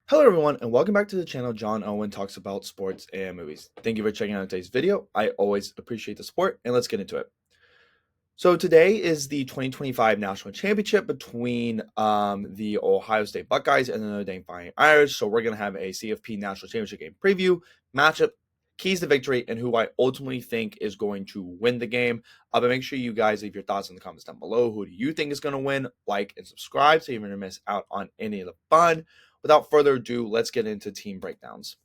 Hello everyone and welcome back to the channel. John Owen talks about sports and movies. Thank you for checking out today's video. I always appreciate the support and let's get into it. So today is the 2025 National Championship between the Ohio State Buckeyes and the Notre Dame Fighting Irish. So we're going to have a CFP National Championship game preview, matchup, keys to victory, and who I ultimately think is going to win the game. But make sure you guys leave your thoughts in the comments down below. Who do you think is going to win? Like and subscribe so you're going to miss out on any of the fun. Without further ado, let's get into team breakdowns.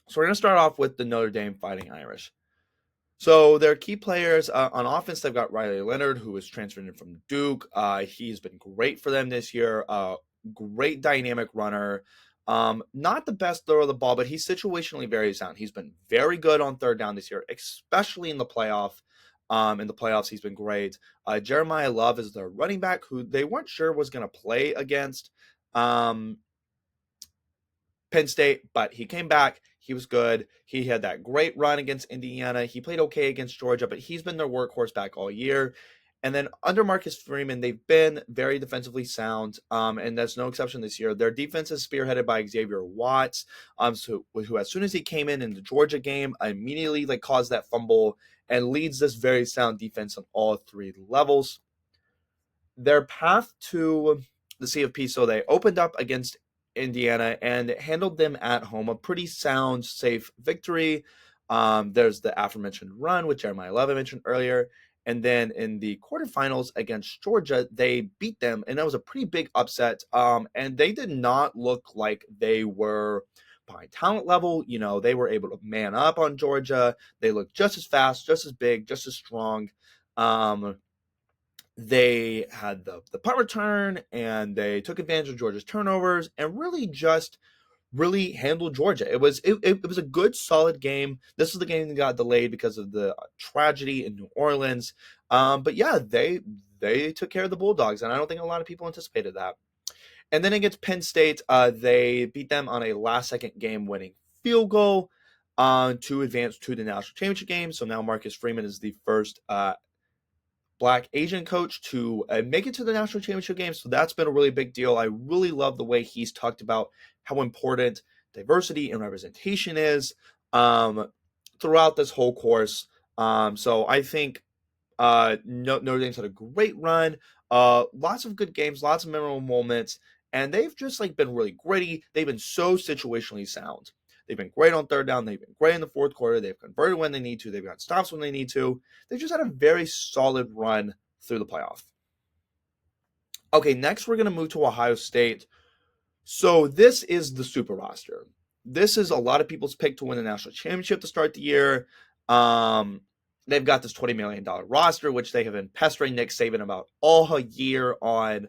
So we're going to start off with the Notre Dame Fighting Irish. So their key players on offense, they've got Riley Leonard, who is transferred in from Duke. He's been great for them this year. Great dynamic runner. Not the best thrower of the ball, but he's situationally very sound. He's been very good on third down this year, especially in the playoff. In the playoffs, he's been great. Jeremiah Love is their running back, who they weren't sure was going to play against Penn State, but he came back. He was good. He had that great run against Indiana. He played okay against Georgia, but he's been their workhorse back all year. And then under Marcus Freeman, they've been very defensively sound, and that's no exception this year. Their defense is spearheaded by Xavier Watts, who as soon as he came in the Georgia game, immediately caused that fumble and leads this very sound defense on all three levels. Their path to the CFP, so they opened up against Indiana and handled them at home. A pretty sound, safe victory. There's the aforementioned run, which Jeremiah Love mentioned earlier. And then in the quarterfinals against Georgia, they beat them, and that was a pretty big upset. And they did not look like they were by talent level. You know, they were able to man up on Georgia. They looked just as fast, just as big, just as strong. They had the punt return and they took advantage of Georgia's turnovers and really handled Georgia. It was a good solid game. This was the game that got delayed because of the tragedy in New Orleans. But yeah, they took care of the Bulldogs, and I don't think a lot of people anticipated that. And then against Penn State, they beat them on a last second game winning field goal to advance to the national championship game. So now Marcus Freeman is the first Black Asian coach to make it to the national championship game. So that's been a really big deal. I really love the way he's talked about how important diversity and representation is throughout this whole course. So I think Notre Dame's had a great run, lots of good games, lots of memorable moments, and they've just been really gritty. They've been so situationally sound. They've been great on third down. They've been great in the fourth quarter. They've converted when they need to. They've got stops when they need to. They've just had a very solid run through the playoff. Okay, next we're going to move to Ohio State. So this is the super roster. This is a lot of people's pick to win the national championship to start the year. They've got this $20 million roster, which they have been pestering Nick Saban about all year on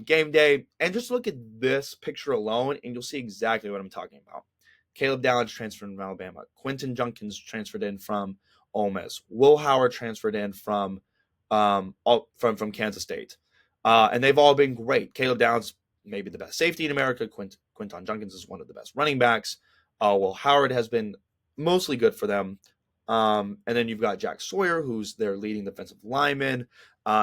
game day. And just look at this picture alone, and you'll see exactly what I'm talking about. Caleb Downs transferred from Alabama. Quentin Junkins transferred in from Ole Miss. Will Howard transferred in from Kansas State. And they've all been great. Caleb Downs, maybe the best safety in America. Quentin Junkins is one of the best running backs. Will Howard has been mostly good for them. And then you've got Jack Sawyer, who's their leading defensive lineman.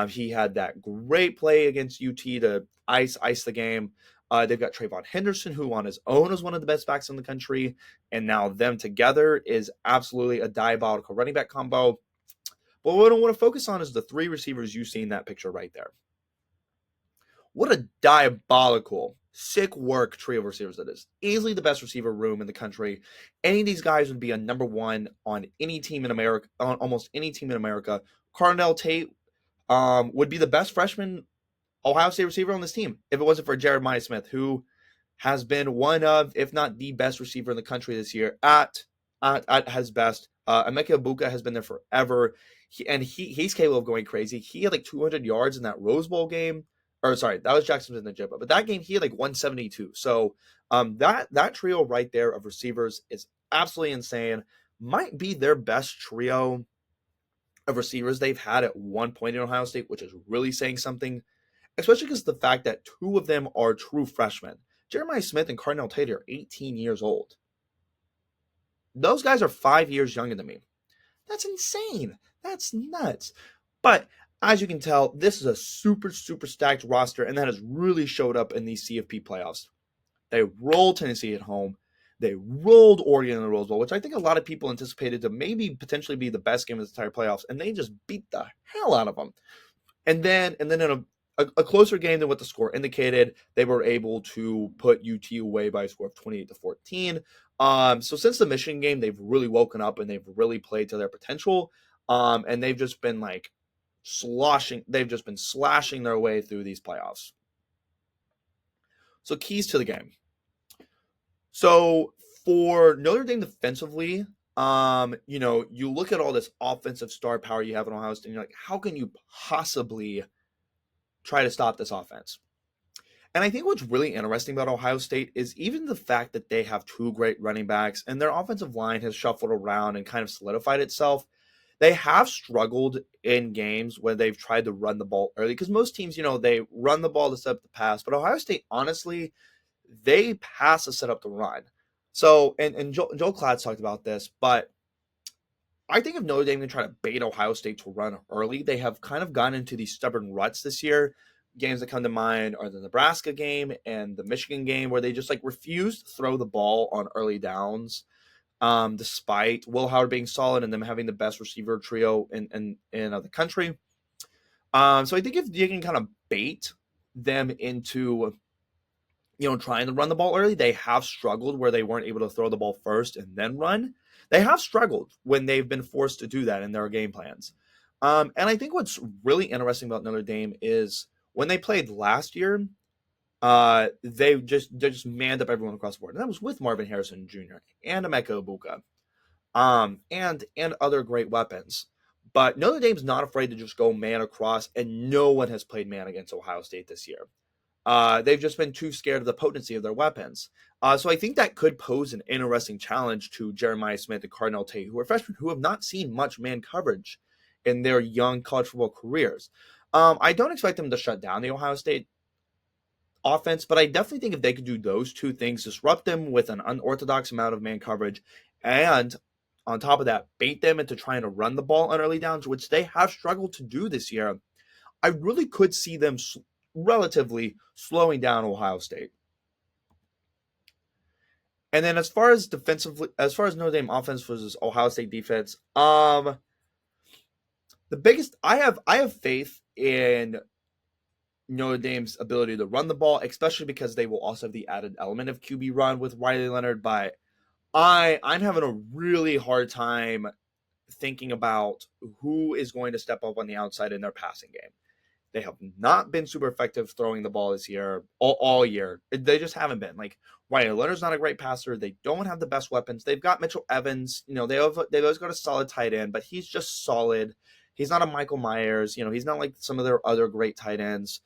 He had that great play against UT to ice the game. They've got Trayvon Henderson, who on his own is one of the best backs in the country. And now them together is absolutely a diabolical running back combo. But what I want to focus on is the three receivers you see in that picture right there. What a diabolical, sick work trio of receivers that is. Easily the best receiver room in the country. Any of these guys would be a number one on any team in America, on almost any team in America. Carnell Tate would be the best freshman Ohio State receiver on this team if it wasn't for Jeremiah Smith, who has been one of, if not the best receiver in the country this year at his best. Emeka Ibuka has been there forever, he's capable of going crazy. He had 200 yards in that Rose Bowl game. Or sorry, that was Jackson in the Jibba. But that game, he had 172. So that trio right there of receivers is absolutely insane. Might be their best trio of receivers they've had at one point in Ohio State, which is really saying something. Especially because of the fact that two of them are true freshmen. Jeremiah Smith and Carnell Tate are 18 years old. Those guys are 5 years younger than me. That's insane. That's nuts. But as you can tell, this is a super, super stacked roster, and that has really showed up in these CFP playoffs. They rolled Tennessee at home. They rolled Oregon in the Rose Bowl, which I think a lot of people anticipated to maybe potentially be the best game of the entire playoffs, and they just beat the hell out of them. And then in a closer game than what the score indicated, they were able to put UT away by a score of 28-14. So since the Michigan game, they've really woken up and they've really played to their potential. And they've just been like they've just been slashing their way through these playoffs. So keys to the game. So for Notre Dame defensively, you look at all this offensive star power you have in Ohio State, and you're like, how can you possibly try to stop this offense? And I think what's really interesting about Ohio State is even the fact that they have two great running backs and their offensive line has shuffled around and kind of solidified itself. They have struggled in games where they've tried to run the ball early because most teams, they run the ball to set up the pass. But Ohio State, honestly, they pass to set up the run. So, and Joel Klatt talked about this, but I think if Notre Dame can try to bait Ohio State to run early, they have kind of gone into these stubborn ruts this year. Games that come to mind are the Nebraska game and the Michigan game, where they just refuse to throw the ball on early downs, despite Will Howard being solid and them having the best receiver trio in the country. So I think if you can kind of bait them into trying to run the ball early, they have struggled where they weren't able to throw the ball first and then run. They have struggled when they've been forced to do that in their game plans. And I think what's really interesting about Notre Dame is when they played last year, they just manned up everyone across the board. And that was with Marvin Harrison Jr. and Emeka Egbuka, and other great weapons. But Notre Dame's not afraid to just go man across, and no one has played man against Ohio State this year. They've just been too scared of the potency of their weapons. So I think that could pose an interesting challenge to Jeremiah Smith and Cardinal Tate, who are freshmen who have not seen much man coverage in their young college football careers. I don't expect them to shut down the Ohio State offense, but I definitely think if they could do those two things, disrupt them with an unorthodox amount of man coverage, and on top of that, bait them into trying to run the ball on early downs, which they have struggled to do this year, I really could see them relatively slowing down Ohio State. And then as far as Notre Dame offense versus Ohio State defense, the biggest I have faith in Notre Dame's ability to run the ball, especially because they will also have the added element of QB run with Riley Leonard. But I'm having a really hard time thinking about who is going to step up on the outside in their passing game. They have not been super effective throwing the ball this year, all year. They just haven't been. Riley Leonard's not a great passer. They don't have the best weapons. They've got Mitchell Evans. They've always got a solid tight end, but he's just solid. He's not a Michael Myers. He's not like some of their other great tight ends.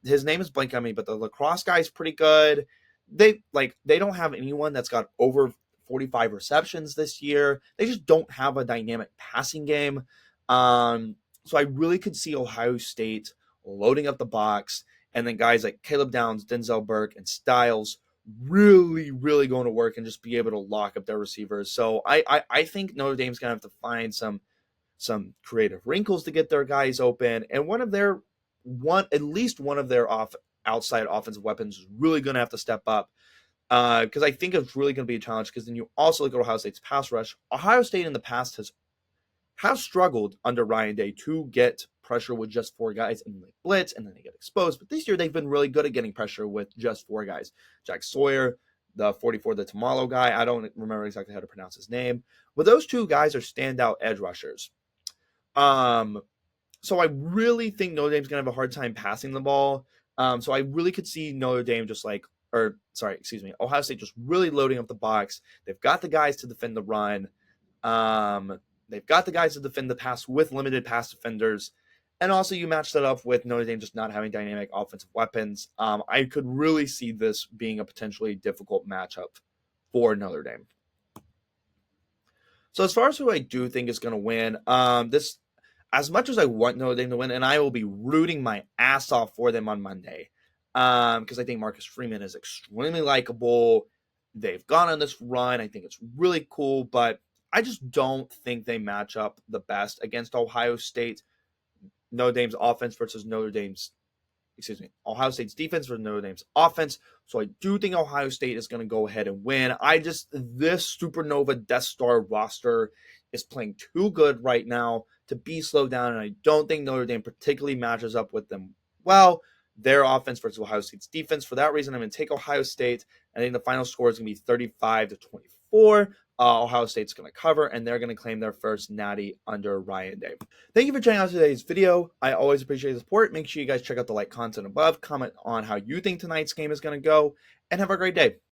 His name is blanking on me, but the lacrosse guy is pretty good. They don't have anyone that's got over 45 receptions this year. They just don't have a dynamic passing game. So I really could see Ohio State loading up the box, and then guys like Caleb Downs, Denzel Burke, and Styles really, really going to work and just be able to lock up their receivers. So I think Notre Dame's going to have to find some creative wrinkles to get their guys open, and at least one of their outside offensive weapons is really going to have to step up, because I think it's really going to be a challenge, because then you also look at Ohio State's pass rush. Ohio State in the past has struggled under Ryan Day to get pressure with just four guys, and they blitz, and then they get exposed. But this year they've been really good at getting pressure with just four guys. Jack Sawyer, the 44, the Tamalo guy, I don't remember exactly how to pronounce his name, but those two guys are standout edge rushers. So I really think Notre Dame's going to have a hard time passing the ball. So I really could see Ohio State just really loading up the box. They've got the guys to defend the run. They've got the guys to defend the pass with limited pass defenders. And also you match that up with Notre Dame just not having dynamic offensive weapons. I could really see this being a potentially difficult matchup for Notre Dame. So as far as who I do think is going to win, as much as I want Notre Dame to win, and I will be rooting my ass off for them on Monday, because I think Marcus Freeman is extremely likable. They've gone on this run. I think it's really cool, but I just don't think they match up the best against Ohio State. Notre Dame's offense versus Notre Dame's Ohio State's defense versus Notre Dame's offense. So I do think Ohio State is going to go ahead and win. This Supernova Death Star roster is playing too good right now to be slowed down, and I don't think Notre Dame particularly matches up with them well. Their offense versus Ohio State's defense. For that reason, I'm going to take Ohio State. I think the final score is going to be 35-24. Ohio State's going to cover, and they're going to claim their first natty under Ryan Day. Thank you for checking out today's video. I always appreciate the support. Make sure you guys check out the like content above, comment on how you think tonight's game is going to go, and have a great day.